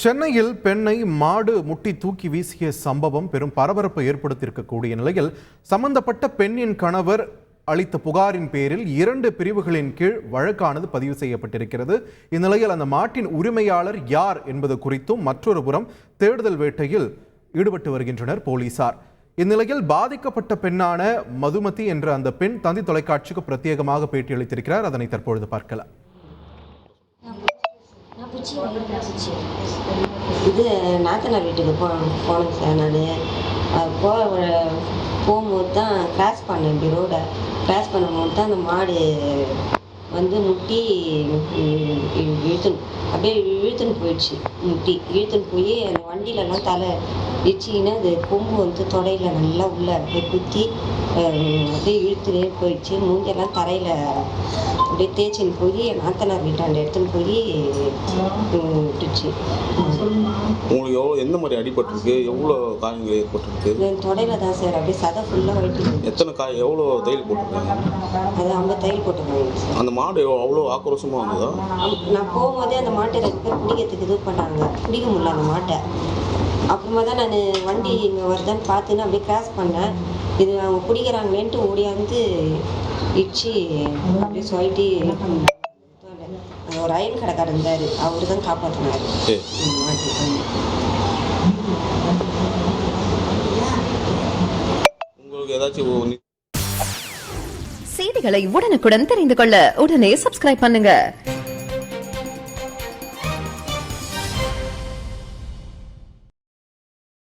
சென்னையில் பெண்ணை மாடு முட்டி தூக்கி வீசிய சம்பவம் பெரும் பரபரப்பை ஏற்படுத்தியிருக்கக்கூடிய நிலையில் சம்பந்தப்பட்ட பெண்ணின் கணவர் அளித்த புகாரின் பேரில் 2 பிரிவுகளின் கீழ் வழக்கானது பதிவு செய்யப்பட்டிருக்கிறது. இந்நிலையில் அந்த மாட்டின் உரிமையாளர் யார் என்பது குறித்தும் மற்றொரு புறம் தேடுதல் வேட்டையில் ஈடுபட்டு வருகின்றனர் போலீசார். இந்நிலையில் பாதிக்கப்பட்ட பெண்ணான மதுமதி என்ற அந்த பெண் தந்தி தொலைக்காட்சிக்கு பிரத்யேகமாக பேட்டியளித்திருக்கிறார். அதனை தற்பொழுது பார்க்கலாம். இது நாத்தனார் வீட்டுக்கு போனேன் சார். நான் போகும்போது தான் கிராஸ் பண்ணேன். இப்படி ரோடை கிராஸ் பண்ணும்போது தான் அந்த மாடு வந்து முட்டி அப்படியே இழுத்துன்னு போயிடுச்சு. முட்டி இழுத்துன்னு போய் அந்த வண்டியிலலாம் தலை இடிச்சிங்கன்னா அது கொம்பு வந்து தொடையில் நல்லா உள்ள அப்படியே குத்தி அப்படியே இழுத்துனே போயிடுச்சு. மூஞ்செல்லாம் தரையில் அப்படியே தேய்ச்சின்னு போய் நாத்தனார் வீட்டாண்ட எடுத்துன்னு போய் விட்டுச்சு. உங்களுக்கு எந்த மாதிரி அடிபட்டிருக்கு, எவ்வளோ காயங்கள் ஏற்பட்டிருக்கு? தொடையில தான் சார், அப்படியே சதை ஃபுல்லாக வெட்டி. எத்தனை எவ்வளோ தையல் போட்டிருக்காங்க? அது 50 தையல் போட்டிருக்காங்க சார். அந்த மாடு அவ்வளோ ஆக்ரோஷமாக வந்ததா? நான் போகும்போதே அந்த மாட்டை 2 பேர் பிடிக்கிறதுக்கு இது பண்ணாங்க. பிடிக்க முடியல அந்த மாட்டை. அப்புறமா தான் நான் வண்டி இங்கே வருதான்னு பார்த்துன்னு அப்படியே கிராஸ் பண்ணேன். இது அவங்க பிடிக்கிறாங்களேன்ட்டு ஓடியாந்து இடிச்சு அப்படியே சொல்லிட்டு ஒரு ரயில் கடைக்காரர் இருந்தார், அவரு தான் காப்பாற்றினார். உங்களுக்கு ஏதாச்சும் செய்திகளை உடனுக்குடன் தெரிந்து கொள்ள உடனே சப்ஸ்கிரைப் பண்ணுங்க.